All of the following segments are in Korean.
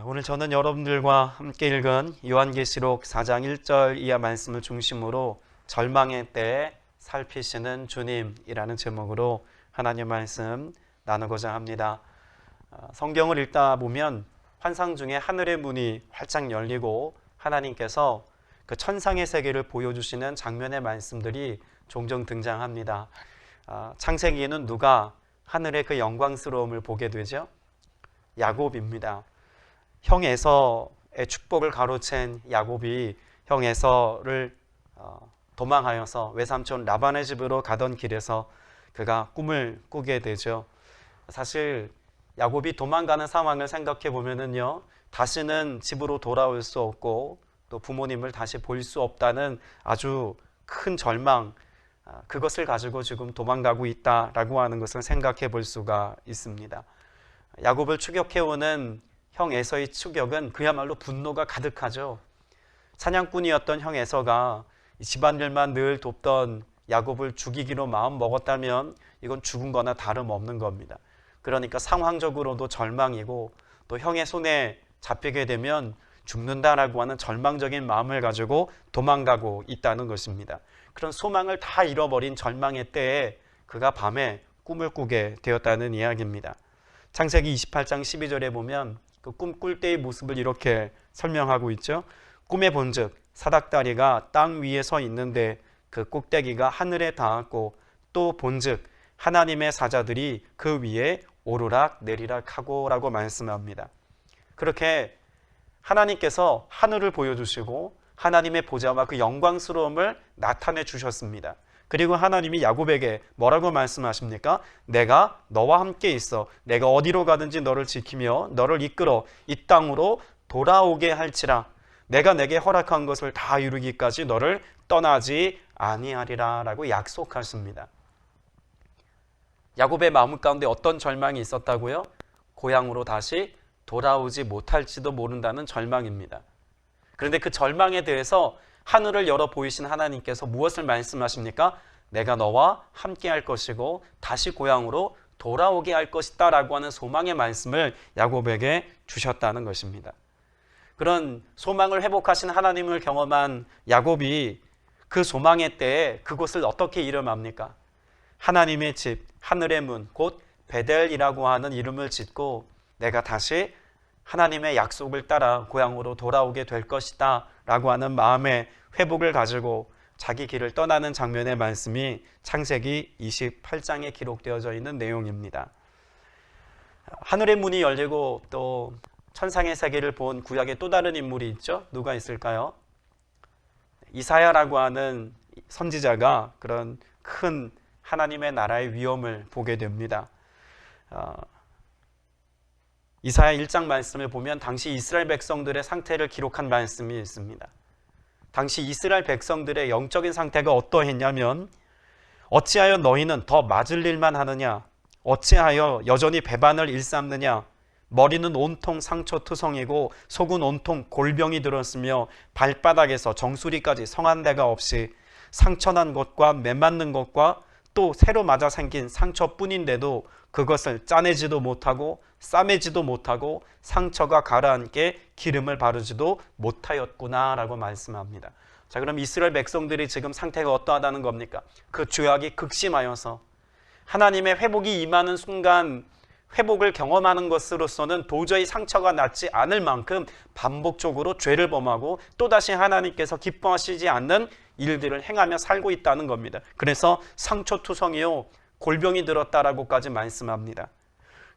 오늘 저는 여러분들과 함께 읽은 요한계시록 4장 1절 이하 말씀을 중심으로 절망의 때에 살피시는 주님이라는 제목으로 하나님 말씀 나누고자 합니다. 성경을 읽다 보면 환상 중에 하늘의 문이 활짝 열리고 하나님께서 그 천상의 세계를 보여주시는 장면의 말씀들이 종종 등장합니다. 창세기에는 누가 하늘의 그 영광스러움을 보게 되죠? 야곱입니다. 형 에서의 축복을 가로챈 야곱이 형 에서를 도망하여서 외삼촌 라반의 집으로 가던 길에서 그가 꿈을 꾸게 되죠. 사실 야곱이 도망가는 상황을 생각해 보면은요, 다시는 집으로 돌아올 수 없고 또 부모님을 다시 볼 수 없다는 아주 큰 절망, 그것을 가지고 지금 도망가고 있다라고 하는 것을 생각해 볼 수가 있습니다. 야곱을 추격해오는 형 에서의 추격은 그야말로 분노가 가득하죠. 사냥꾼이었던 형 에서가 집안일만 늘 돕던 야곱을 죽이기로 마음 먹었다면 이건 죽은 거나 다름없는 겁니다. 그러니까 상황적으로도 절망이고 또 형의 손에 잡히게 되면 죽는다라고 하는 절망적인 마음을 가지고 도망가고 있다는 것입니다. 그런 소망을 다 잃어버린 절망의 때에 그가 밤에 꿈을 꾸게 되었다는 이야기입니다. 창세기 28장 12절에 보면 그 꿈 꿀 때의 모습을 이렇게 설명하고 있죠. 꿈에 본즉 사닥다리가 땅 위에 서 있는데 그 꼭대기가 하늘에 닿았고 또 본즉 하나님의 사자들이 그 위에 오르락 내리락 하고라고 말씀합니다. 그렇게 하나님께서 하늘을 보여주시고 하나님의 보좌와 그 영광스러움을 나타내 주셨습니다. 그리고 하나님이 야곱에게 뭐라고 말씀하십니까? 내가 너와 함께 있어. 내가 어디로 가든지 너를 지키며 너를 이끌어 이 땅으로 돌아오게 할지라. 내가 내게 허락한 것을 다 이루기까지 너를 떠나지 아니하리라 라고 약속하십니다. 야곱의 마음 가운데 어떤 절망이 있었다고요? 고향으로 다시 돌아오지 못할지도 모른다는 절망입니다. 그런데 그 절망에 대해서 하늘을 열어 보이신 하나님께서 무엇을 말씀하십니까? 내가 너와 함께 할 것이고 다시 고향으로 돌아오게 할 것이다 라고 하는 소망의 말씀을 야곱에게 주셨다는 것입니다. 그런 소망을 회복하신 하나님을 경험한 야곱이 그 소망의 때에 그곳을 어떻게 이름합니까? 하나님의 집, 하늘의 문, 곧 베델이라고 하는 이름을 짓고 내가 다시 하나님의 약속을 따라 고향으로 돌아오게 될 것이다 라고 하는 마음의 회복을 가지고 자기 길을 떠나는 장면의 말씀이 창세기 28장에 기록되어져 있는 내용입니다. 하늘의 문이 열리고 또 천상의 세계를 본 구약의 또 다른 인물이 있죠. 누가 있을까요? 이사야라고 하는 선지자가 그런 큰 하나님의 나라의 위엄을 보게 됩니다. 이사야 1장 말씀을 보면 당시 이스라엘 백성들의 상태를 기록한 말씀이 있습니다. 당시 이스라엘 백성들의 영적인 상태가 어떠했냐면 어찌하여 너희는 더 맞을 일만 하느냐? 어찌하여 여전히 배반을 일삼느냐? 머리는 온통 상처투성이고 속은 온통 골병이 들었으며 발바닥에서 정수리까지 성한 데가 없이 상처난 것과 매맞는 것과 또 새로 맞아 생긴 상처뿐인데도 그것을 짜내지도 못하고 싸매지도 못하고 상처가 가라앉게 기름을 바르지도 못하였구나 라고 말씀합니다. 자, 그럼 이스라엘 백성들이 지금 상태가 어떠하다는 겁니까? 그 죄악이 극심하여서 하나님의 회복이 임하는 순간 회복을 경험하는 것으로서는 도저히 상처가 낫지 않을 만큼 반복적으로 죄를 범하고 또다시 하나님께서 기뻐하시지 않는 일들을 행하며 살고 있다는 겁니다. 그래서 상처투성이요 골병이 들었다라고까지 말씀합니다.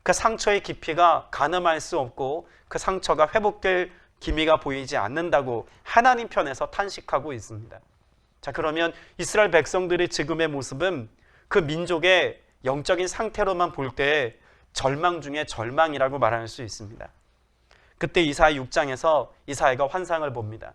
그 상처의 깊이가 가늠할 수 없고 그 상처가 회복될 기미가 보이지 않는다고 하나님 편에서 탄식하고 있습니다. 자, 그러면 이스라엘 백성들의 지금의 모습은 그 민족의 영적인 상태로만 볼 때 절망 중에 절망이라고 말할 수 있습니다. 그때 이사야 6장에서 이사야가 환상을 봅니다.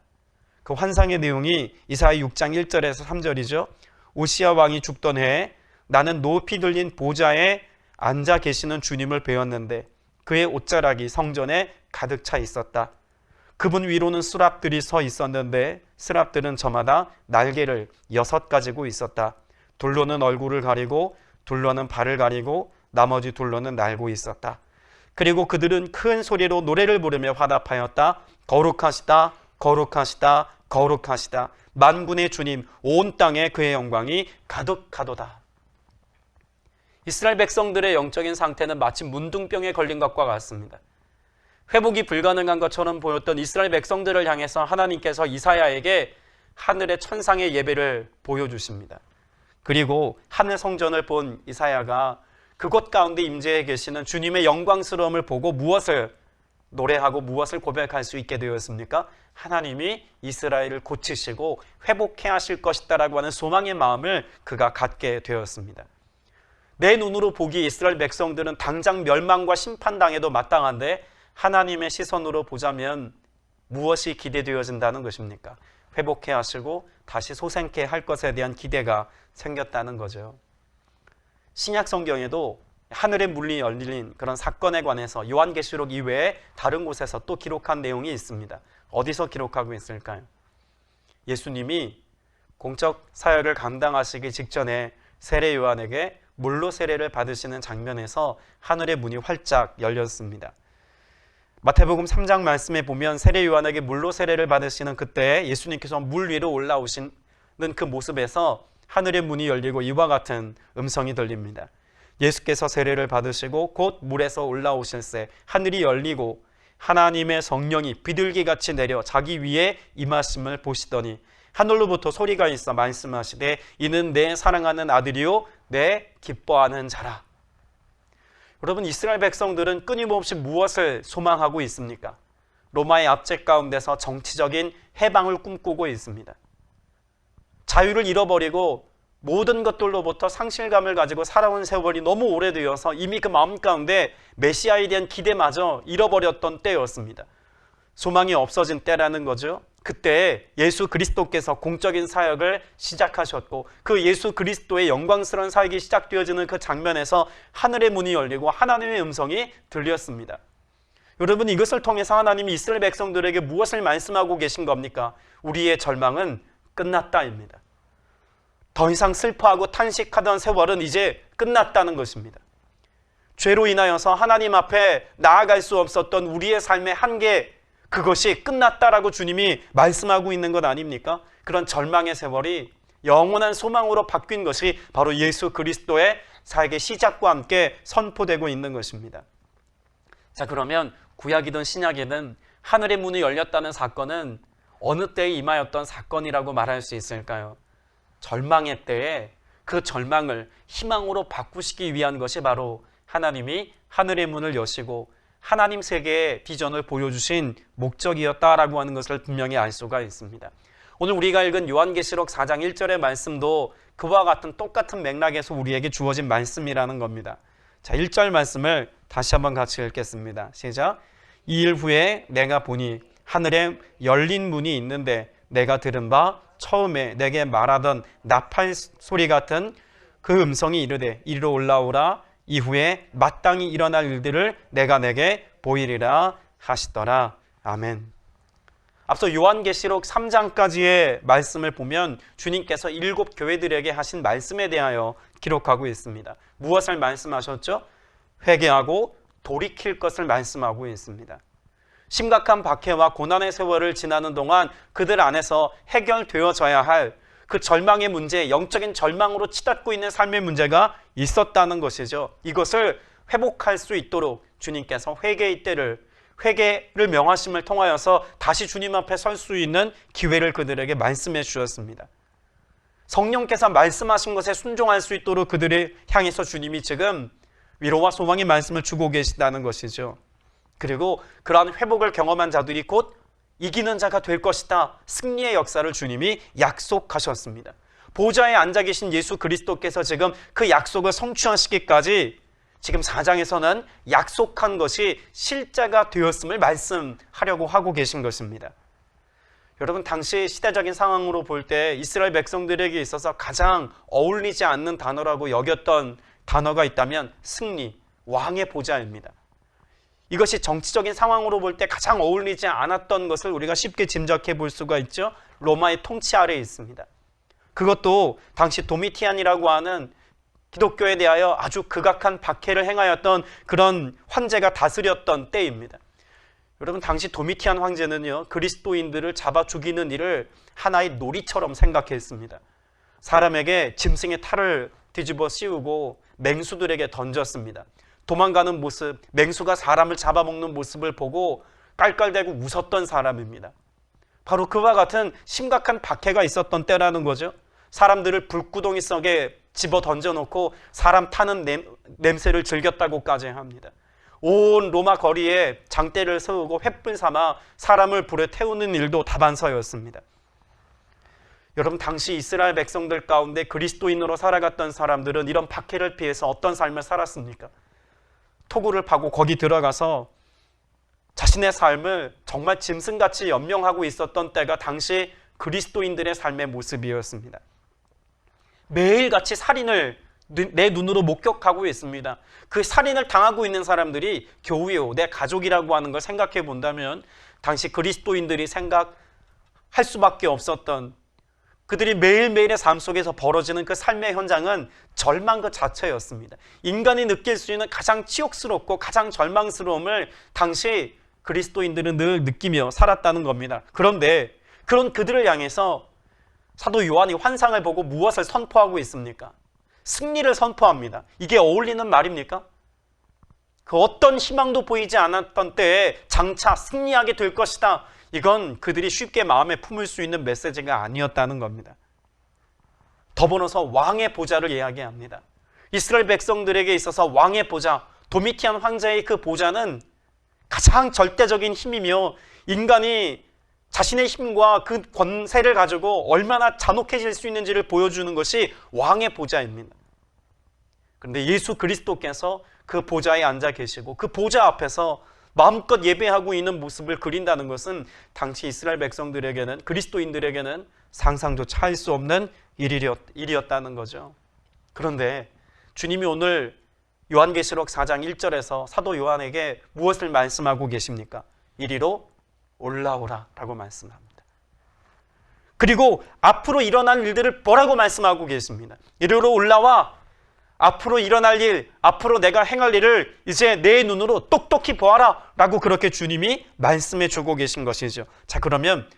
그 환상의 내용이 이사야 6장 1절에서 3절이죠. 오시야 왕이 죽던 해에 나는 높이 들린 보좌에 앉아 계시는 주님을 배웠는데 그의 옷자락이 성전에 가득 차 있었다. 그분 위로는 수랍들이 서 있었는데 수랍들은 저마다 날개를 6 가지고 있었다. 둘로는 얼굴을 가리고 둘로는 발을 가리고 나머지 둘로는 날고 있었다. 그리고 그들은 큰 소리로 노래를 부르며 화답하였다. 거룩하시다, 거룩하시다, 거룩하시다. 만군의 주님, 온 땅에 그의 영광이 가득하도다. 이스라엘 백성들의 영적인 상태는 마치 문둥병에 걸린 것과 같습니다. 회복이 불가능한 것처럼 보였던 이스라엘 백성들을 향해서 하나님께서 이사야에게 하늘의 천상의 예배를 보여주십니다. 그리고 하늘 성전을 본 이사야가 그곳 가운데 임재해 계시는 주님의 영광스러움을 보고 무엇을 노래하고 무엇을 고백할 수 있게 되었습니까? 하나님이 이스라엘을 고치시고 회복해 하실 것이다라고 하는 소망의 마음을 그가 갖게 되었습니다. 내 눈으로 보기 이스라엘 백성들은 당장 멸망과 심판당해도 마땅한데 하나님의 시선으로 보자면 무엇이 기대되어진다는 것입니까? 회복해 하시고 다시 소생케 할 것에 대한 기대가 생겼다는 거죠. 신약 성경에도 하늘의 문이 열린 그런 사건에 관해서 요한계시록 이외에 다른 곳에서 또 기록한 내용이 있습니다. 어디서 기록하고 있을까요? 예수님이 공적 사역을 감당하시기 직전에 세례 요한에게 물로 세례를 받으시는 장면에서 하늘의 문이 활짝 열렸습니다. 마태복음 3장 말씀에 보면 세례 요한에게 물로 세례를 받으시는 그때 예수님께서 물 위로 올라오시는 그 모습에서 하늘의 문이 열리고 이와 같은 음성이 들립니다. 예수께서 세례를 받으시고 곧 물에서 올라오실새 하늘이 열리고 하나님의 성령이 비둘기같이 내려 자기 위에 임하심을 보시더니 하늘로부터 소리가 있어 말씀하시되 이는 내 사랑하는 아들이요 내 기뻐하는 자라. 여러분, 이스라엘 백성들은 끊임없이 무엇을 소망하고 있습니까? 로마의 압제 가운데서 정치적인 해방을 꿈꾸고 있습니다. 자유를 잃어버리고 모든 것들로부터 상실감을 가지고 살아온 세월이 너무 오래되어서 이미 그 마음 가운데 메시아에 대한 기대마저 잃어버렸던 때였습니다. 소망이 없어진 때라는 거죠. 그때 예수 그리스도께서 공적인 사역을 시작하셨고 그 예수 그리스도의 영광스러운 사역이 시작되어지는 그 장면에서 하늘의 문이 열리고 하나님의 음성이 들렸습니다. 여러분, 이것을 통해서 하나님이 이스라엘 백성들에게 무엇을 말씀하고 계신 겁니까? 우리의 절망은 끝났다입니다. 더 이상 슬퍼하고 탄식하던 세월은 이제 끝났다는 것입니다. 죄로 인하여서 하나님 앞에 나아갈 수 없었던 우리의 삶의 한계, 그것이 끝났다라고 주님이 말씀하고 있는 것 아닙니까? 그런 절망의 세월이 영원한 소망으로 바뀐 것이 바로 예수 그리스도의 사역의 시작과 함께 선포되고 있는 것입니다. 자, 그러면 구약이든 신약이든 하늘의 문이 열렸다는 사건은 어느 때에 임하였던 사건이라고 말할 수 있을까요? 절망의 때에 그 절망을 희망으로 바꾸시기 위한 것이 바로 하나님이 하늘의 문을 여시고 하나님 세계의 비전을 보여주신 목적이었다라고 하는 것을 분명히 알 수가 있습니다. 오늘 우리가 읽은 요한계시록 4장 1절의 말씀도 그와 같은 똑같은 맥락에서 우리에게 주어진 말씀이라는 겁니다. 자, 1절 말씀을 다시 한번 같이 읽겠습니다. 시작. 2일 후에 내가 보니 하늘에 열린 문이 있는데 내가 들은 바 처음에 내게 말하던 나팔 소리 같은 그 음성이 이르되 이리로 올라오라. 이후에 마땅히 일어날 일들을 내가 내게 보이리라 하시더라. 아멘. 앞서 요한계시록 3장까지의 말씀을 보면 주님께서 7 교회들에게 하신 말씀에 대하여 기록하고 있습니다. 무엇을 말씀하셨죠? 회개하고 돌이킬 것을 말씀하고 있습니다. 심각한 박해와 고난의 세월을 지나는 동안 그들 안에서 해결되어져야 할 그 절망의 문제, 영적인 절망으로 치닫고 있는 삶의 문제가 있었다는 것이죠. 이것을 회복할 수 있도록 주님께서 회개의 때를, 회개를 명하심을 통하여서 다시 주님 앞에 설 수 있는 기회를 그들에게 말씀해 주셨습니다. 성령께서 말씀하신 것에 순종할 수 있도록 그들을 향해서 주님이 지금 위로와 소망의 말씀을 주고 계시다는 것이죠. 그리고 그러한 회복을 경험한 자들이 곧 이기는 자가 될 것이다. 승리의 역사를 주님이 약속하셨습니다. 보좌에 앉아 계신 예수 그리스도께서 지금 그 약속을 성취하시기까지 지금 4장에서는 약속한 것이 실제가 되었음을 말씀하려고 하고 계신 것입니다. 여러분, 당시 시대적인 상황으로 볼 때 이스라엘 백성들에게 있어서 가장 어울리지 않는 단어라고 여겼던 단어가 있다면 승리, 왕의 보좌입니다. 이것이 정치적인 상황으로 볼 때 가장 어울리지 않았던 것을 우리가 쉽게 짐작해 볼 수가 있죠. 로마의 통치 아래에 있습니다. 그것도 당시 도미티안이라고 하는 기독교에 대하여 아주 극악한 박해를 행하였던 그런 황제가 다스렸던 때입니다. 여러분, 당시 도미티안 황제는요, 그리스도인들을 잡아 죽이는 일을 하나의 놀이처럼 생각했습니다. 사람에게 짐승의 탈을 뒤집어 씌우고 맹수들에게 던졌습니다. 도망가는 모습, 맹수가 사람을 잡아먹는 모습을 보고 깔깔대고 웃었던 사람입니다. 바로 그와 같은 심각한 박해가 있었던 때라는 거죠. 사람들을 불구덩이 속에 집어 던져놓고 사람 타는 냄새를 즐겼다고까지 합니다. 온 로마 거리에 장대를 세우고 횃불 삼아 사람을 불에 태우는 일도 다반사였습니다. 여러분, 당시 이스라엘 백성들 가운데 그리스도인으로 살아갔던 사람들은 이런 박해를 피해서 어떤 삶을 살았습니까? 토구를 파고 거기 들어가서 자신의 삶을 정말 짐승같이 연명하고 있었던 때가 당시 그리스도인들의 삶의 모습이었습니다. 매일같이 살인을 내 눈으로 목격하고 있습니다. 그 살인을 당하고 있는 사람들이 교우요, 내 가족이라고 하는 걸 생각해 본다면 당시 그리스도인들이 생각할 수밖에 없었던, 그들이 매일매일의 삶 속에서 벌어지는 그 삶의 현장은 절망 그 자체였습니다. 인간이 느낄 수 있는 가장 치욕스럽고 가장 절망스러움을 당시 그리스도인들은 늘 느끼며 살았다는 겁니다. 그런데 그런 그들을 향해서 사도 요한이 환상을 보고 무엇을 선포하고 있습니까? 승리를 선포합니다. 이게 어울리는 말입니까? 그 어떤 희망도 보이지 않았던 때에 장차 승리하게 될 것이다. 이건 그들이 쉽게 마음에 품을 수 있는 메시지가 아니었다는 겁니다. 더불어서 왕의 보좌를 이야기합니다. 이스라엘 백성들에게 있어서 왕의 보좌, 도미티안 황제의 그 보좌는 가장 절대적인 힘이며 인간이 자신의 힘과 그 권세를 가지고 얼마나 잔혹해질 수 있는지를 보여주는 것이 왕의 보좌입니다. 그런데 예수 그리스도께서 그 보좌에 앉아 계시고 그 보좌 앞에서 마음껏 예배하고 있는 모습을 그린다는 것은 당시 이스라엘 백성들에게는, 그리스도인들에게는 상상조차 할 수 없는 일이었다는 거죠. 그런데 주님이 오늘 요한계시록 4장 1절에서 사도 요한에게 무엇을 말씀하고 계십니까? 이리로 올라오라 라고 말씀합니다. 그리고 앞으로 일어날 일들을 뭐라고 말씀하고 계십니다? 이리로 올라와 앞으로 일어날 일, 앞으로 내가 행할 일을 이제 내 눈으로 똑똑히 보아라 라고 그렇게 주님이 말씀해 주고 계신 것이죠. 자, 그러면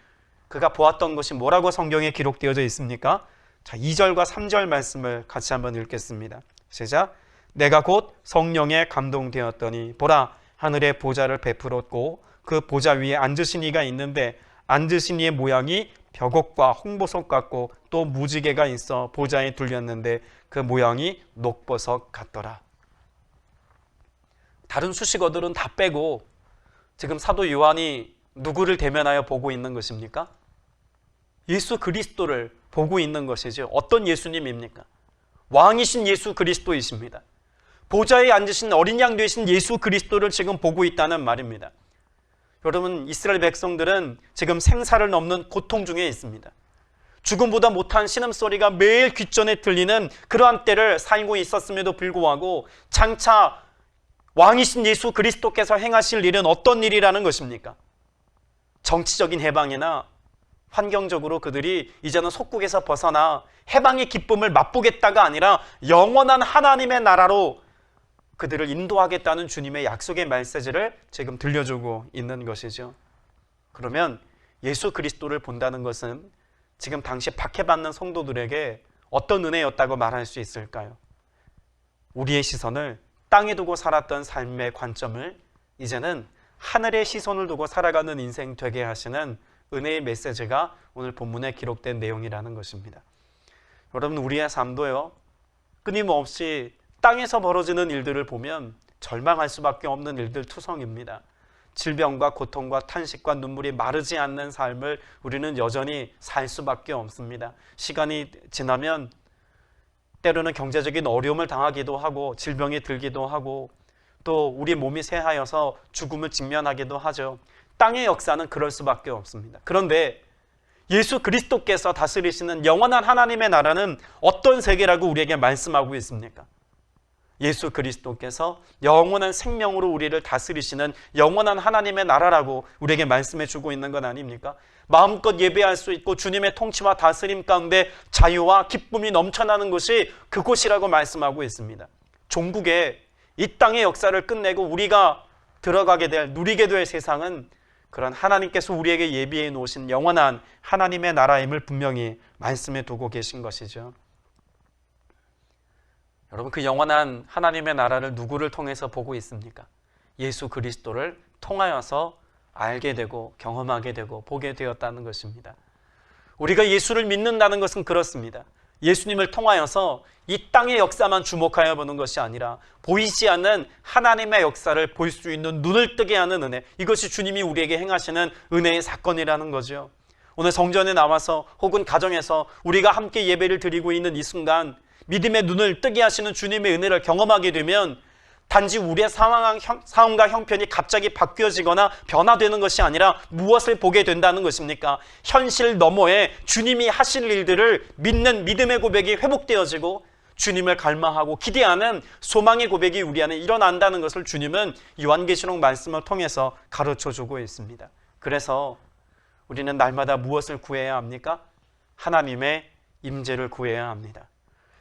그가 보았던 것이 뭐라고 성경에 기록되어져 있습니까? 자, 2절과 3절 말씀을 같이 한번 읽겠습니다. 시작. 내가 곧 성령에 감동되었더니 보라, 하늘에 보좌를 베풀었고 그 보좌 위에 앉으신 이가 있는데 앉으신 이의 모양이 벽옥과 홍보석 같고 또 무지개가 있어 보좌에 둘렸는데 그 모양이 녹보석 같더라. 다른 수식어들은 다 빼고 지금 사도 요한이 누구를 대면하여 보고 있는 것입니까? 예수 그리스도를 보고 있는 것이죠. 어떤 예수님입니까? 왕이신 예수 그리스도이십니다. 보좌에 앉으신 어린 양 되신 예수 그리스도를 지금 보고 있다는 말입니다. 여러분, 이스라엘 백성들은 지금 생사를 넘는 고통 중에 있습니다. 죽음보다 못한 신음소리가 매일 귓전에 들리는 그러한 때를 살고 있었음에도 불구하고 장차 왕이신 예수 그리스도께서 행하실 일은 어떤 일이라는 것입니까? 정치적인 해방이나 환경적으로 그들이 이제는 속국에서 벗어나 해방의 기쁨을 맛보겠다가 아니라 영원한 하나님의 나라로 그들을 인도하겠다는 주님의 약속의 메시지를 지금 들려주고 있는 것이죠. 그러면 예수 그리스도를 본다는 것은 지금 당시 박해받는 성도들에게 어떤 은혜였다고 말할 수 있을까요? 우리의 시선을 땅에 두고 살았던 삶의 관점을 이제는 하늘의 시선을 두고 살아가는 인생 되게 하시는 은혜의 메시지가 오늘 본문에 기록된 내용이라는 것입니다. 여러분, 우리의 삶도요, 끊임없이 땅에서 벌어지는 일들을 보면 절망할 수밖에 없는 일들 투성입니다. 질병과 고통과 탄식과 눈물이 마르지 않는 삶을 우리는 여전히 살 수밖에 없습니다. 시간이 지나면 때로는 경제적인 어려움을 당하기도 하고 질병이 들기도 하고 또 우리 몸이 쇠하여서 죽음을 직면하기도 하죠. 땅의 역사는 그럴 수밖에 없습니다. 그런데 예수 그리스도께서 다스리시는 영원한 하나님의 나라는 어떤 세계라고 우리에게 말씀하고 있습니까? 예수 그리스도께서 영원한 생명으로 우리를 다스리시는 영원한 하나님의 나라라고 우리에게 말씀해 주고 있는 건 아닙니까? 마음껏 예배할 수 있고 주님의 통치와 다스림 가운데 자유와 기쁨이 넘쳐나는 것이 그곳이라고 말씀하고 있습니다. 종국의 이 땅의 역사를 끝내고 우리가 들어가게 될, 누리게 될 세상은 그런 하나님께서 우리에게 예비해 놓으신 영원한 하나님의 나라임을 분명히 말씀해 두고 계신 것이죠. 여러분, 그 영원한 하나님의 나라를 누구를 통해서 보고 있습니까? 예수 그리스도를 통하여서 알게 되고 경험하게 되고 보게 되었다는 것입니다. 우리가 예수를 믿는다는 것은 그렇습니다. 예수님을 통하여서 이 땅의 역사만 주목하여 보는 것이 아니라 보이지 않는 하나님의 역사를 볼 수 있는 눈을 뜨게 하는 은혜, 이것이 주님이 우리에게 행하시는 은혜의 사건이라는 거죠. 오늘 성전에 나와서 혹은 가정에서 우리가 함께 예배를 드리고 있는 이 순간 믿음의 눈을 뜨게 하시는 주님의 은혜를 경험하게 되면 단지 우리의 상황과 형편이 갑자기 바뀌어지거나 변화되는 것이 아니라 무엇을 보게 된다는 것입니까? 현실 너머에 주님이 하실 일들을 믿는 믿음의 고백이 회복되어지고 주님을 갈망하고 기대하는 소망의 고백이 우리 안에 일어난다는 것을 주님은 요한계시록 말씀을 통해서 가르쳐주고 있습니다. 그래서 우리는 날마다 무엇을 구해야 합니까? 하나님의 임재를 구해야 합니다.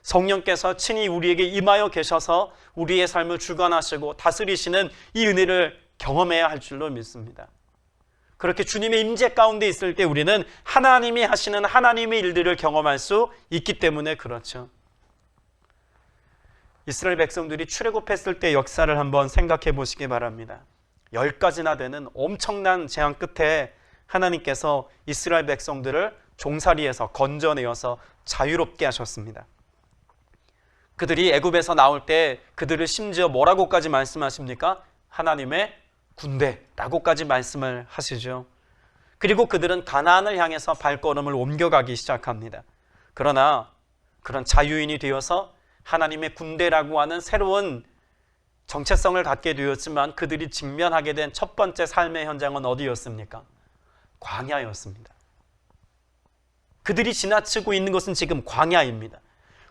성령께서 친히 우리에게 임하여 계셔서 우리의 삶을 주관하시고 다스리시는 이 은혜를 경험해야 할 줄로 믿습니다. 그렇게 주님의 임재 가운데 있을 때 우리는 하나님이 하시는 하나님의 일들을 경험할 수 있기 때문에 그렇죠. 이스라엘 백성들이 출애굽했을 때 역사를 한번 생각해 보시기 바랍니다. 10가지나 되는 엄청난 재앙 끝에 하나님께서 이스라엘 백성들을 종살이에서 건져내어서 자유롭게 하셨습니다. 그들이 애굽에서 나올 때 그들을 심지어 뭐라고까지 말씀하십니까? 하나님의 군대라고까지 말씀을 하시죠. 그리고 그들은 가나안을 향해서 발걸음을 옮겨가기 시작합니다. 그러나 그런 자유인이 되어서 하나님의 군대라고 하는 새로운 정체성을 갖게 되었지만 그들이 직면하게 된 첫 번째 삶의 현장은 어디였습니까? 광야였습니다. 그들이 지나치고 있는 것은 지금 광야입니다.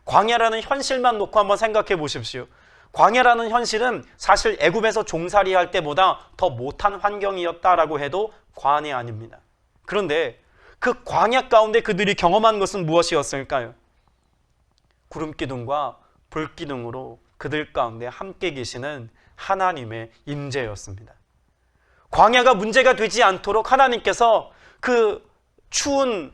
광야라는 현실만 놓고 한번 생각해 보십시오. 광야라는 현실은 사실 애굽에서 종살이 할 때보다 더 못한 환경이었다라고 해도 과언이 아닙니다. 그런데 그 광야 가운데 그들이 경험한 것은 무엇이었을까요? 구름기둥과 불기둥으로 그들 가운데 함께 계시는 하나님의 임재였습니다. 광야가 문제가 되지 않도록 하나님께서 그 추운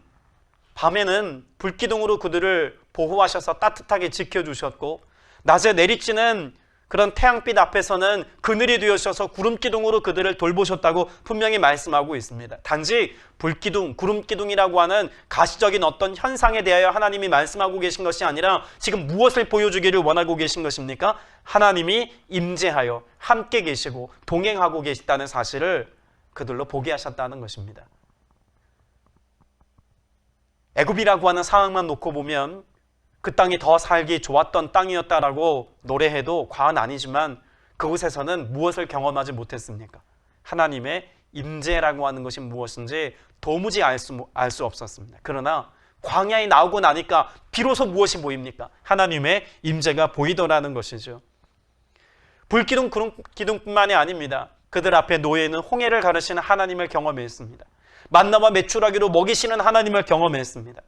밤에는 불기둥으로 그들을 보호하셔서 따뜻하게 지켜주셨고 낮에 내리쬐는 그런 태양빛 앞에서는 그늘이 되어셔서 구름기둥으로 그들을 돌보셨다고 분명히 말씀하고 있습니다. 단지 불기둥, 구름기둥이라고 하는 가시적인 어떤 현상에 대하여 하나님이 말씀하고 계신 것이 아니라 지금 무엇을 보여주기를 원하고 계신 것입니까? 하나님이 임재하여 함께 계시고 동행하고 계시다는 사실을 그들로 보게 하셨다는 것입니다. 애굽이라고 하는 상황만 놓고 보면 그 땅이 더 살기 좋았던 땅이었다라고 노래해도 과언 아니지만 그곳에서는 무엇을 경험하지 못했습니까? 하나님의 임재라고 하는 것이 무엇인지 도무지 알 수 없었습니다. 그러나 광야에 나오고 나니까 비로소 무엇이 보입니까? 하나님의 임재가 보이더라는 것이죠. 불기둥, 구름기둥뿐만이 아닙니다. 그들 앞에 놓여 있는 홍해를 가르시는 하나님을 경험했습니다. 만나와 메추라기로 먹이시는 하나님을 경험했습니다.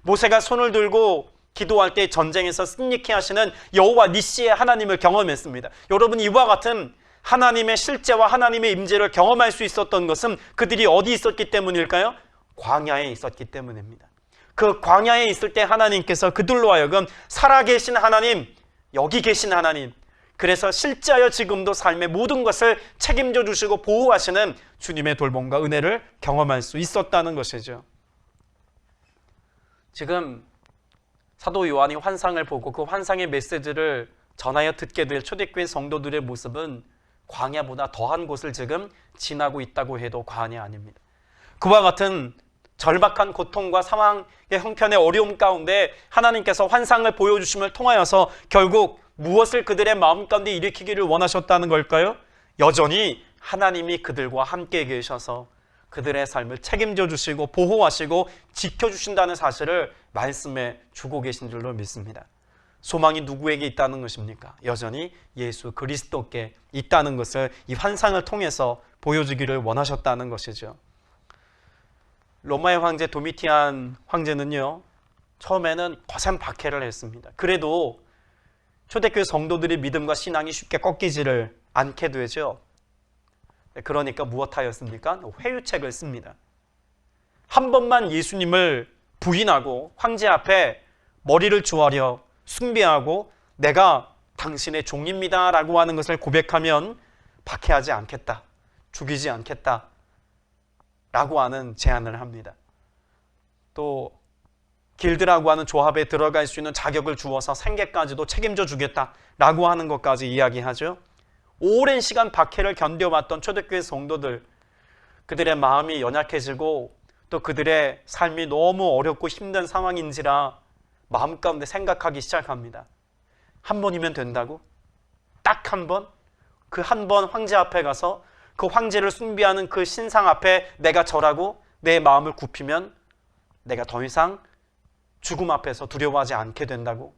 모세가 손을 들고 기도할 때 전쟁에서 승리케 하시는 여호와 니시의 하나님을 경험했습니다. 여러분, 이와 같은 하나님의 실제와 하나님의 임재를 경험할 수 있었던 것은 그들이 어디 있었기 때문일까요? 광야에 있었기 때문입니다. 그 광야에 있을 때 하나님께서 그들로 하여금 살아계신 하나님, 여기 계신 하나님, 그래서 실제하여 지금도 삶의 모든 것을 책임져 주시고 보호하시는 주님의 돌봄과 은혜를 경험할 수 있었다는 것이죠. 지금 사도 요한이 환상을 보고 그 환상의 메시지를 전하여 듣게 될 초대교회 성도들의 모습은 광야보다 더한 곳을 지금 지나고 있다고 해도 과언이 아닙니다. 그와 같은 절박한 고통과 상황의 형편의 어려움 가운데 하나님께서 환상을 보여주심을 통하여서 결국 무엇을 그들의 마음 가운데 일으키기를 원하셨다는 걸까요? 여전히 하나님이 그들과 함께 계셔서 그들의 삶을 책임져 주시고 보호하시고 지켜주신다는 사실을 말씀해 주고 계신 줄로 믿습니다. 소망이 누구에게 있다는 것입니까? 여전히 예수 그리스도께 있다는 것을 이 환상을 통해서 보여주기를 원하셨다는 것이죠. 로마의 황제 도미티안 황제는요, 처음에는 거센 박해를 했습니다. 그래도 초대교회 성도들의 믿음과 신앙이 쉽게 꺾이지를 않게 되죠. 그러니까 무엇하였습니까? 회유책을 씁니다. 한 번만 예수님을 부인하고 황제 앞에 머리를 조아려 숭배하고 내가 당신의 종입니다 라고 하는 것을 고백하면 박해하지 않겠다, 죽이지 않겠다 라고 하는 제안을 합니다. 또 길드라고 하는 조합에 들어갈 수 있는 자격을 주어서 생계까지도 책임져 주겠다라고 하는 것까지 이야기하죠. 오랜 시간 박해를 견뎌왔던 초대교회 성도들, 그들의 마음이 연약해지고 또 그들의 삶이 너무 어렵고 힘든 상황인지라 마음 가운데 생각하기 시작합니다. 한 번이면 된다고? 딱 한 번? 그 한 번 황제 앞에 가서 그 황제를 숭배하는 그 신상 앞에 내가 절하고 내 마음을 굽히면 내가 더 이상 죽음 앞에서 두려워하지 않게 된다고?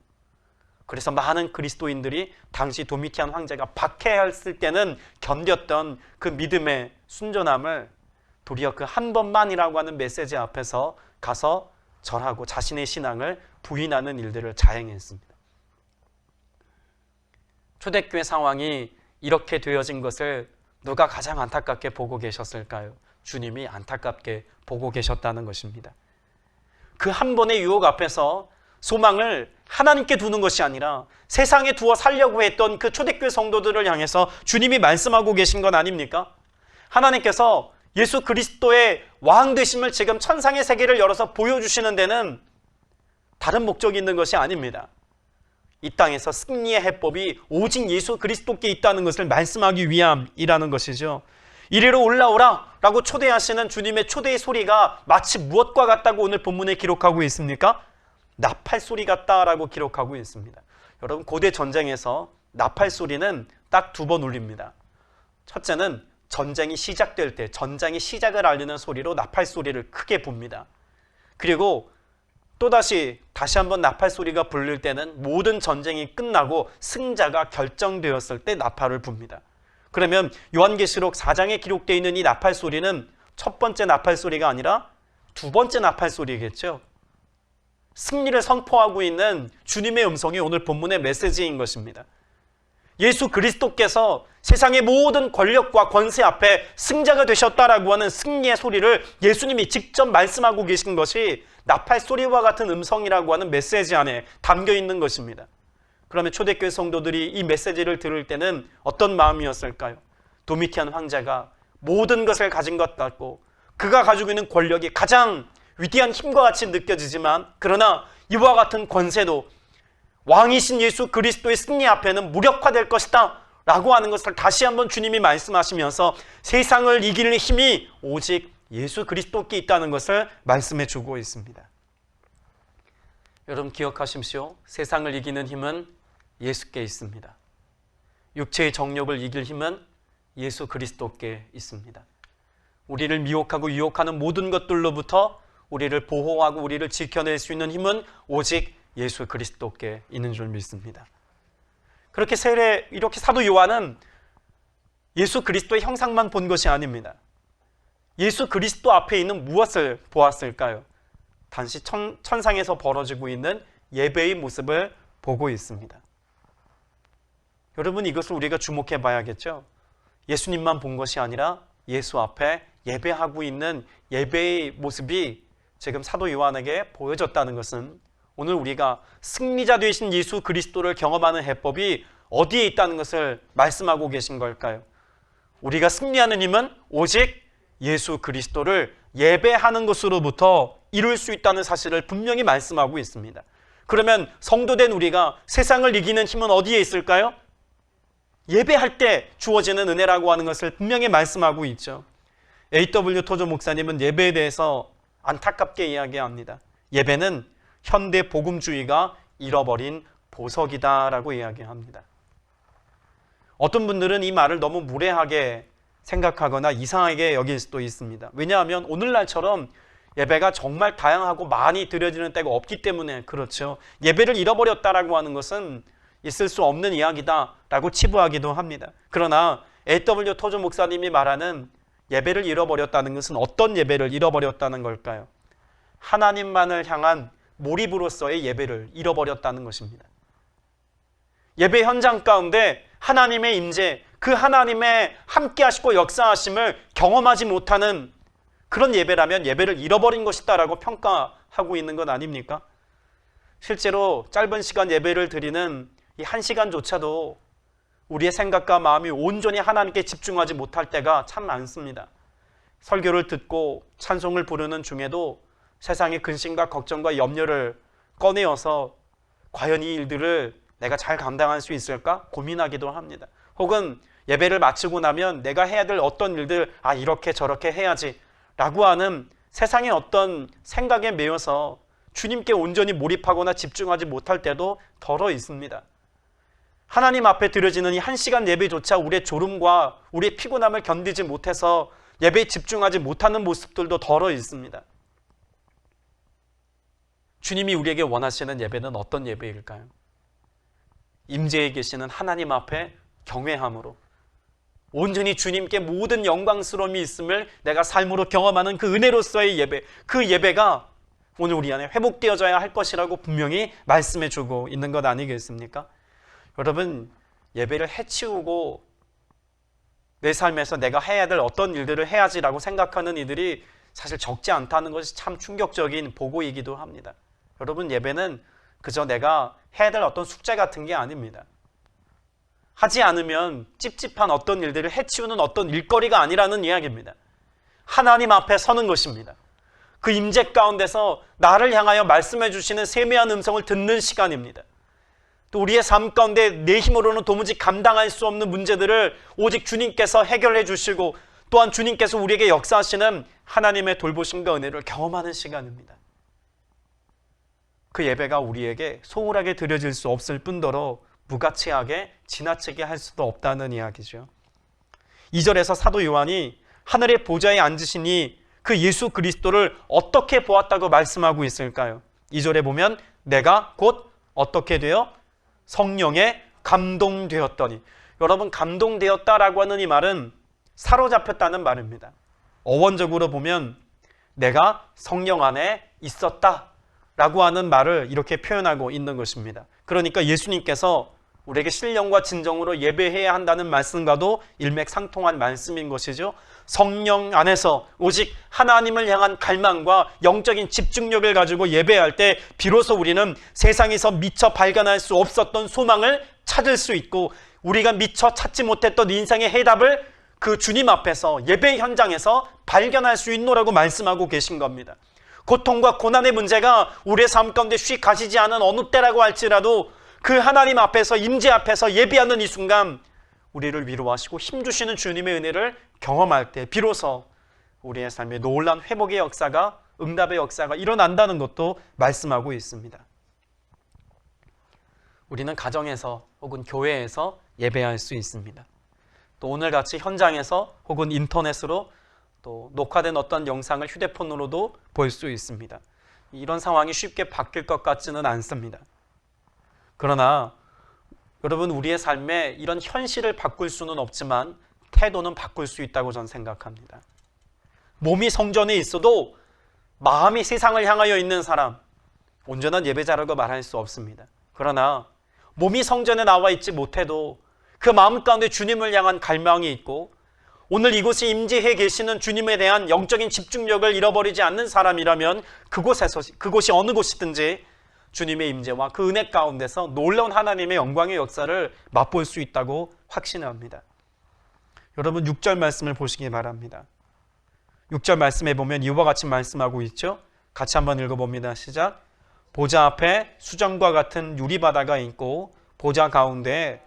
그래서 많은 그리스도인들이 당시 도미티안 황제가 박해했을 때는 견뎠던 그 믿음의 순전함을 도리어 그 한 번만이라고 하는 메시지 앞에서 가서 절하고 자신의 신앙을 부인하는 일들을 자행했습니다. 초대교회 상황이 이렇게 되어진 것을 누가 가장 안타깝게 보고 계셨을까요? 주님이 안타깝게 보고 계셨다는 것입니다. 그 한 번의 유혹 앞에서 소망을 하나님께 두는 것이 아니라 세상에 두어 살려고 했던 그 초대교회 성도들을 향해서 주님이 말씀하고 계신 건 아닙니까? 하나님께서 예수 그리스도의 왕 되심을 지금 천상의 세계를 열어서 보여주시는 데는 다른 목적이 있는 것이 아닙니다. 이 땅에서 승리의 해법이 오직 예수 그리스도께 있다는 것을 말씀하기 위함이라는 것이죠. 이리로 올라오라 라고 초대하시는 주님의 초대의 소리가 마치 무엇과 같다고 오늘 본문에 기록하고 있습니까? 나팔 소리 같다라고 기록하고 있습니다. 여러분, 고대 전쟁에서 나팔 소리는 딱 두 번 울립니다. 첫째는 전쟁이 시작될 때 전쟁의 시작을 알리는 소리로 나팔 소리를 크게 붑니다. 그리고 또다시 한번 나팔 소리가 불릴 때는 모든 전쟁이 끝나고 승자가 결정되었을 때 나팔을 붑니다. 그러면 요한계시록 4장에 기록되어 있는 이 나팔 소리는 첫 번째 나팔 소리가 아니라 두 번째 나팔 소리겠죠. 승리를 선포하고 있는 주님의 음성이 오늘 본문의 메시지인 것입니다. 예수 그리스도께서 세상의 모든 권력과 권세 앞에 승자가 되셨다라고 하는 승리의 소리를 예수님이 직접 말씀하고 계신 것이 나팔 소리와 같은 음성이라고 하는 메시지 안에 담겨 있는 것입니다. 그러면 초대교회 성도들이 이 메시지를 들을 때는 어떤 마음이었을까요? 도미티안 황제가 모든 것을 가진 것 같고 그가 가지고 있는 권력이 가장 위대한 힘과 같이 느껴지지만 그러나 이와 같은 권세도 왕이신 예수 그리스도의 승리 앞에는 무력화될 것이다 라고 하는 것을 다시 한번 주님이 말씀하시면서 세상을 이기는 힘이 오직 예수 그리스도께 있다는 것을 말씀해 주고 있습니다. 여러분 기억하십시오. 세상을 이기는 힘은 예수께 있습니다. 육체의 정욕을 이길 힘은 예수 그리스도께 있습니다. 우리를 미혹하고 유혹하는 모든 것들로부터 우리를 보호하고 우리를 지켜낼 수 있는 힘은 오직 예수 그리스도께 있는 줄 믿습니다. 그렇게 이렇게 사도 요한은 예수 그리스도의 형상만 본 것이 아닙니다. 예수 그리스도 앞에 있는 무엇을 보았을까요? 단지 천상에서 벌어지고 있는 예배의 모습을 보고 있습니다. 여러분 이것을 우리가 주목해 봐야겠죠. 예수님만 본 것이 아니라 예수 앞에 예배하고 있는 예배의 모습이 지금 사도 요한에게 보여졌다는 것은 오늘 우리가 승리자 되신 예수 그리스도를 경험하는 해법이 어디에 있다는 것을 말씀하고 계신 걸까요? 우리가 승리하는 힘은 오직 예수 그리스도를 예배하는 것으로부터 이룰 수 있다는 사실을 분명히 말씀하고 있습니다. 그러면 성도된 우리가 세상을 이기는 힘은 어디에 있을까요? 예배할 때 주어지는 은혜라고 하는 것을 분명히 말씀하고 있죠. A.W. 토조 목사님은 예배에 대해서 안타깝게 이야기합니다. 예배는 현대 복음주의가 잃어버린 보석이다라고 이야기합니다. 어떤 분들은 이 말을 너무 무례하게 생각하거나 이상하게 여길 수도 있습니다. 왜냐하면 오늘날처럼 예배가 정말 다양하고 많이 드려지는 때가 없기 때문에 그렇죠. 예배를 잃어버렸다라고 하는 것은 있을 수 없는 이야기다라고 치부하기도 합니다. 그러나 A.W. 토저 목사님이 말하는 예배를 잃어버렸다는 것은 어떤 예배를 잃어버렸다는 걸까요? 하나님만을 향한 몰입으로서의 예배를 잃어버렸다는 것입니다. 예배 현장 가운데 하나님의 임재, 그 하나님의 함께 하시고 역사하심을 경험하지 못하는 그런 예배라면 예배를 잃어버린 것이다라고 평가하고 있는 것 아닙니까? 실제로 짧은 시간 예배를 드리는 이 1시간조차도 우리의 생각과 마음이 온전히 하나님께 집중하지 못할 때가 참 많습니다. 설교를 듣고 찬송을 부르는 중에도 세상의 근심과 걱정과 염려를 꺼내어서 과연 이 일들을 내가 잘 감당할 수 있을까 고민하기도 합니다. 혹은 예배를 마치고 나면 내가 해야 될 어떤 일들, 이렇게 저렇게 해야지 라고 하는 세상의 어떤 생각에 매여서 주님께 온전히 몰입하거나 집중하지 못할 때도 덜어 있습니다. 하나님 앞에 드려지는 이 1시간 예배조차 우리의 졸음과 우리의 피곤함을 견디지 못해서 예배에 집중하지 못하는 모습들도 덜어 있습니다. 주님이 우리에게 원하시는 예배는 어떤 예배일까요? 임재에 계시는 하나님 앞에 경외함으로 온전히 주님께 모든 영광스러움이 있음을 내가 삶으로 경험하는 그 은혜로서의 예배, 그 예배가 오늘 우리 안에 회복되어져야 할 것이라고 분명히 말씀해주고 있는 것 아니겠습니까? 여러분, 예배를 해치우고 내 삶에서 내가 해야 될 어떤 일들을 해야지라고 생각하는 이들이 사실 적지 않다는 것이 참 충격적인 보고이기도 합니다. 여러분, 예배는 그저 내가 해야 될 어떤 숙제 같은 게 아닙니다. 하지 않으면 찝찝한 어떤 일들을 해치우는 어떤 일거리가 아니라는 이야기입니다. 하나님 앞에 서는 것입니다. 그 임재 가운데서 나를 향하여 말씀해 주시는 세미한 음성을 듣는 시간입니다. 또 우리의 삶 가운데 내 힘으로는 도무지 감당할 수 없는 문제들을 오직 주님께서 해결해 주시고 또한 주님께서 우리에게 역사하시는 하나님의 돌보심과 은혜를 경험하는 시간입니다. 그 예배가 우리에게 소홀하게 드려질 수 없을 뿐더러 무가치하게 지나치게 할 수도 없다는 이야기죠. 2절에서 사도 요한이 하늘의 보좌에 앉으시니 그 예수 그리스도를 어떻게 보았다고 말씀하고 있을까요? 2절에 보면 내가 곧 어떻게 되어 성령에 감동되었더니, 여러분, 감동되었다라고 하는 이 말은 사로잡혔다는 말입니다. 어원적으로 보면 내가 성령 안에 있었다 라고 하는 말을 이렇게 표현하고 있는 것입니다. 그러니까 예수님께서 우리에게 신령과 진정으로 예배해야 한다는 말씀과도 일맥상통한 말씀인 것이죠. 성령 안에서 오직 하나님을 향한 갈망과 영적인 집중력을 가지고 예배할 때 비로소 우리는 세상에서 미처 발견할 수 없었던 소망을 찾을 수 있고 우리가 미처 찾지 못했던 인생의 해답을 그 주님 앞에서 예배 현장에서 발견할 수 있노라고 말씀하고 계신 겁니다. 고통과 고난의 문제가 우리의 삶 가운데 쉬 가시지 않은 어느 때라고 할지라도 그 하나님 앞에서 임재 앞에서 예배하는 이 순간 우리를 위로하시고 힘주시는 주님의 은혜를 경험할 때 비로소 우리의 삶에 놀라운 회복의 역사가, 응답의 역사가 일어난다는 것도 말씀하고 있습니다. 우리는 가정에서 혹은 교회에서 예배할 수 있습니다. 또 오늘같이 현장에서 혹은 인터넷으로 또 녹화된 어떤 영상을 휴대폰으로도 볼 수 있습니다. 이런 상황이 쉽게 바뀔 것 같지는 않습니다. 그러나 여러분, 우리의 삶에 이런 현실을 바꿀 수는 없지만 태도는 바꿀 수 있다고 저는 생각합니다. 몸이 성전에 있어도 마음이 세상을 향하여 있는 사람, 온전한 예배자라고 말할 수 없습니다. 그러나 몸이 성전에 나와 있지 못해도 그 마음 가운데 주님을 향한 갈망이 있고 오늘 이곳에 임재해 계시는 주님에 대한 영적인 집중력을 잃어버리지 않는 사람이라면 그곳이 어느 곳이든지 주님의 임재와 그 은혜 가운데서 놀라운 하나님의 영광의 역사를 맛볼 수 있다고 확신합니다. 여러분, 6절 말씀을 보시기 바랍니다. 6절 말씀에 보면 이와 같이 말씀하고 있죠. 같이 한번 읽어봅니다. 시작. 보좌 앞에 수정과 같은 유리바다가 있고 보좌 가운데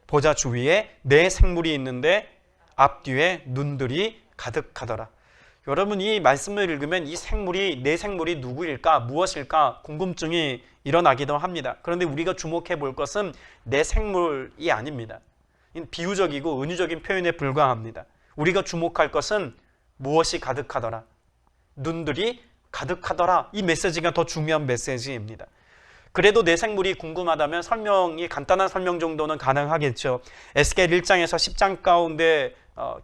보좌 주위에 네 생물이 있는데 앞뒤에 눈들이 가득하더라. 여러분, 이 말씀을 읽으면 이 네 생물이 누구일까, 무엇일까 궁금증이 일어나기도 합니다. 그런데 우리가 주목해 볼 것은 네 생물이 아닙니다. 비유적이고 은유적인 표현에 불과합니다. 우리가 주목할 것은 무엇이 가득하더라, 눈들이 가득하더라. 이 메시지가 더 중요한 메시지입니다. 그래도 내 생물이 궁금하다면 간단한 설명 정도는 가능하겠죠. 에스겔 1장에서 10장 가운데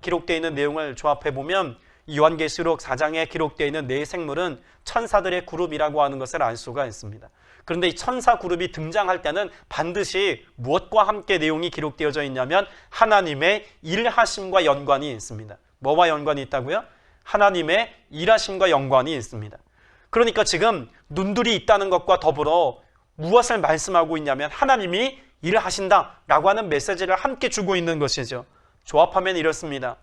기록되어 있는 내용을 조합해 보면 요한계시록 4장에 기록되어 있는 네 생물은 천사들의 그룹이라고 하는 것을 알 수가 있습니다. 그런데 이 천사 그룹이 등장할 때는 반드시 무엇과 함께 내용이 기록되어져 있냐면 하나님의 일하심과 연관이 있습니다. 뭐와 연관이 있다고요? 하나님의 일하심과 연관이 있습니다. 그러니까 지금 눈들이 있다는 것과 더불어 무엇을 말씀하고 있냐면 하나님이 일을 하신다라고 하는 메시지를 함께 주고 있는 것이죠. 조합하면 이렇습니다.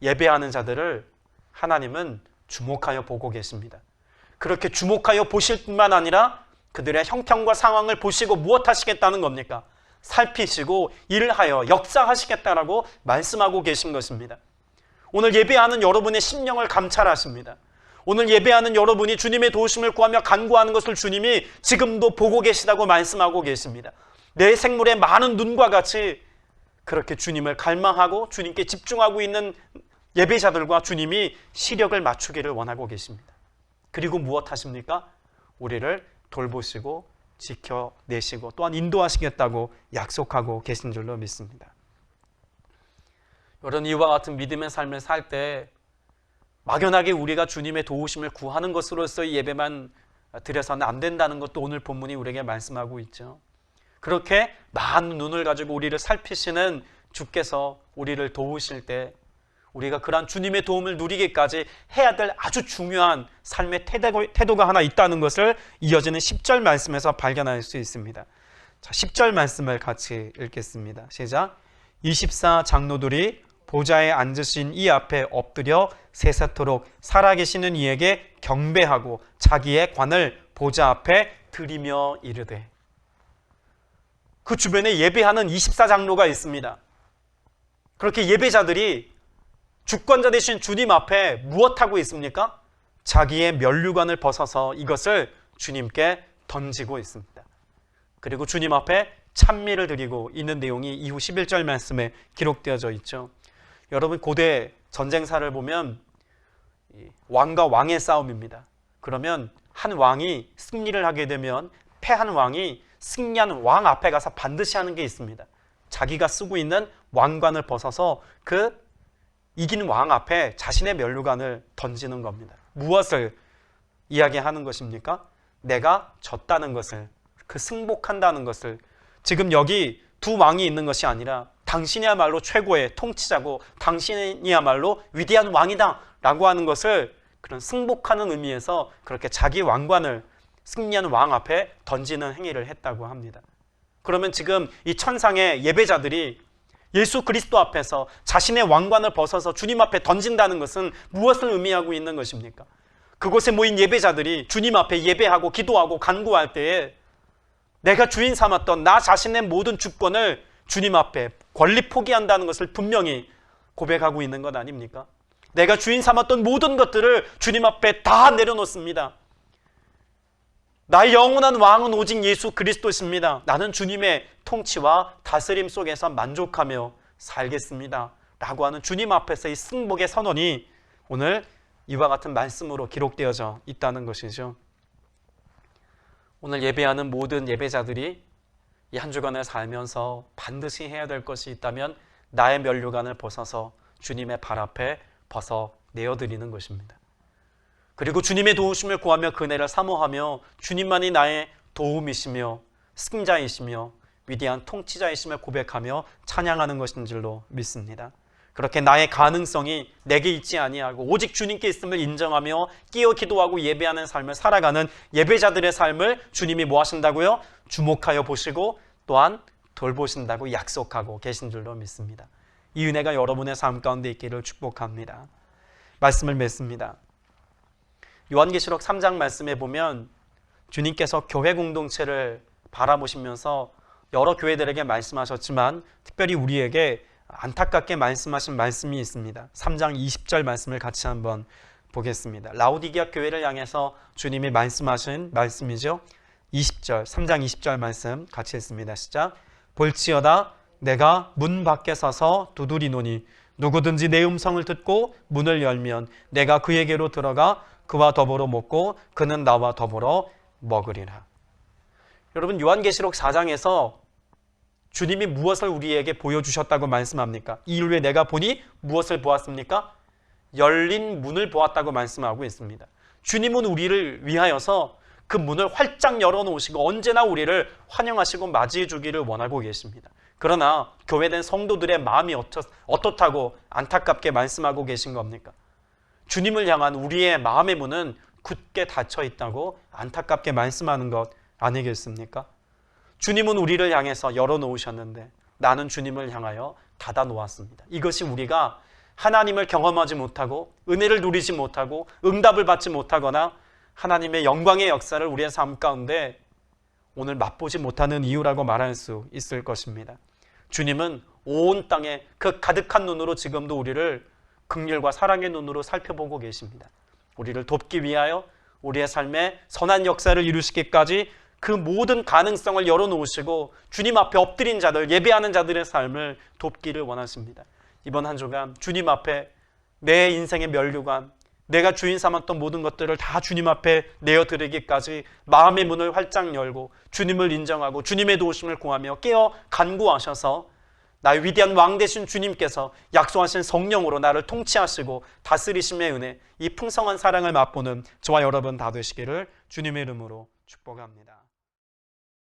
예배하는 자들을 하나님은 주목하여 보고 계십니다. 그렇게 주목하여 보실 뿐만 아니라 그들의 형편과 상황을 보시고 무엇 하시겠다는 겁니까? 살피시고 일하여 역사하시겠다라고 말씀하고 계신 것입니다. 오늘 예배하는 여러분의 심령을 감찰하십니다. 오늘 예배하는 여러분이 주님의 도우심을 구하며 간구하는 것을 주님이 지금도 보고 계시다고 말씀하고 계십니다. 내 생물의 많은 눈과 같이 그렇게 주님을 갈망하고 주님께 집중하고 있는 예배자들과 주님이 시력을 맞추기를 원하고 계십니다. 그리고 무엇 하십니까? 우리를 돌보시고 지켜내시고 또한 인도하시겠다고 약속하고 계신 줄로 믿습니다. 여러분, 이와 같은 믿음의 삶을 살 때 막연하게 우리가 주님의 도우심을 구하는 것으로서의 예배만 드려서는 안 된다는 것도 오늘 본문이 우리에게 말씀하고 있죠. 그렇게 많은 눈을 가지고 우리를 살피시는 주께서 우리를 도우실 때 우리가 그러한 주님의 도움을 누리기까지 해야 될 아주 중요한 삶의 태도가 하나 있다는 것을 이어지는 10절 말씀에서 발견할 수 있습니다. 자, 10절 말씀을 같이 읽겠습니다. 시작. 24 장로들이 보좌에 앉으신 이 앞에 엎드려 세세토록 살아계시는 이에게 경배하고 자기의 관을 보좌 앞에 드리며 이르되. 그 주변에 예배하는 24장로가 있습니다. 그렇게 예배자들이 주권자 되신 주님 앞에 무엇하고 있습니까? 자기의 면류관을 벗어서 이것을 주님께 던지고 있습니다. 그리고 주님 앞에 찬미를 드리고 있는 내용이 이후 11절 말씀에 기록되어져 있죠. 여러분, 고대 전쟁사를 보면 왕과 왕의 싸움입니다. 그러면 한 왕이 승리를 하게 되면 패한 왕이 승리한 왕 앞에 가서 반드시 하는 게 있습니다. 자기가 쓰고 있는 왕관을 벗어서 그 이긴 왕 앞에 자신의 면류관을 던지는 겁니다. 무엇을 이야기하는 것입니까? 내가 졌다는 것을, 그 승복한다는 것을. 지금 여기 두 왕이 있는 것이 아니라 당신이야말로 최고의 통치자고 당신이야말로 위대한 왕이다 라고 하는 것을 그런 승복하는 의미에서 그렇게 자기 왕관을 승리한 왕 앞에 던지는 행위를 했다고 합니다. 그러면 지금 이 천상의 예배자들이 예수 그리스도 앞에서 자신의 왕관을 벗어서 주님 앞에 던진다는 것은 무엇을 의미하고 있는 것입니까? 그곳에 모인 예배자들이 주님 앞에 예배하고 기도하고 간구할 때에 내가 주인 삼았던 나 자신의 모든 주권을 주님 앞에 권리 포기한다는 것을 분명히 고백하고 있는 것 아닙니까? 내가 주인 삼았던 모든 것들을 주님 앞에 다 내려놓습니다. 나의 영원한 왕은 오직 예수 그리스도십니다. 나는 주님의 통치와 다스림 속에서 만족하며 살겠습니다 라고 하는 주님 앞에서의 승복의 선언이 오늘 이와 같은 말씀으로 기록되어져 있다는 것이죠. 오늘 예배하는 모든 예배자들이 이 한 주간을 살면서 반드시 해야 될 것이 있다면 나의 면류관을 벗어서 주님의 발 앞에 벗어 내어드리는 것입니다. 그리고 주님의 도우심을 구하며 그네를 사모하며 주님만이 나의 도움이시며 승자이시며 위대한 통치자이심을 고백하며 찬양하는 것인 줄로 믿습니다. 그렇게 나의 가능성이 내게 있지 아니하고 오직 주님께 있음을 인정하며 끼어 기도하고 예배하는 삶을 살아가는 예배자들의 삶을 주님이 뭐 하신다고요? 주목하여 보시고 또한 돌보신다고 약속하고 계신 줄로 믿습니다. 이 은혜가 여러분의 삶 가운데 있기를 축복합니다. 말씀을 맺습니다. 요한계시록 3장 말씀에 보면 주님께서 교회 공동체를 바라보시면서 여러 교회들에게 말씀하셨지만 특별히 우리에게 안타깝게 말씀하신 말씀이 있습니다. 3장 20절 말씀을 같이 한번 보겠습니다. 라오디게아 교회를 향해서 주님이 말씀하신 말씀이죠. 20절, 3장 20절 말씀 같이 했습니다. 시작. 볼지어다 내가 문 밖에 서서 두드리노니 누구든지 내 음성을 듣고 문을 열면 내가 그에게로 들어가 그와 더불어 먹고 그는 나와 더불어 먹으리라. 여러분, 요한계시록 4장에서 주님이 무엇을 우리에게 보여주셨다고 말씀합니까? 이 일후에 내가 보니 무엇을 보았습니까? 열린 문을 보았다고 말씀하고 있습니다. 주님은 우리를 위하여서 그 문을 활짝 열어놓으시고 언제나 우리를 환영하시고 맞이해 주기를 원하고 계십니다. 그러나 교회된 성도들의 마음이 어떻다고 안타깝게 말씀하고 계신 겁니까? 주님을 향한 우리의 마음의 문은 굳게 닫혀 있다고 안타깝게 말씀하는 것 아니겠습니까? 주님은 우리를 향해서 열어놓으셨는데 나는 주님을 향하여 닫아놓았습니다. 이것이 우리가 하나님을 경험하지 못하고 은혜를 누리지 못하고 응답을 받지 못하거나 하나님의 영광의 역사를 우리의 삶 가운데 오늘 맛보지 못하는 이유라고 말할 수 있을 것입니다. 주님은 온 땅에 그 가득한 눈으로 지금도 우리를 긍휼과 사랑의 눈으로 살펴보고 계십니다. 우리를 돕기 위하여 우리의 삶에 선한 역사를 이루시기까지 그 모든 가능성을 열어놓으시고 주님 앞에 엎드린 자들, 예배하는 자들의 삶을 돕기를 원하십니다. 이번 한 주간 주님 앞에 내 인생의 면류관, 내가 주인 삼았던 모든 것들을 다 주님 앞에 내어드리기까지 마음의 문을 활짝 열고 주님을 인정하고 주님의 도우심을 구하며 깨어 간구하셔서 나의 위대한 왕 되신 주님께서 약속하신 성령으로 나를 통치하시고 다스리심의 은혜, 이 풍성한 사랑을 맛보는 저와 여러분 다 되시기를 주님의 이름으로 축복합니다.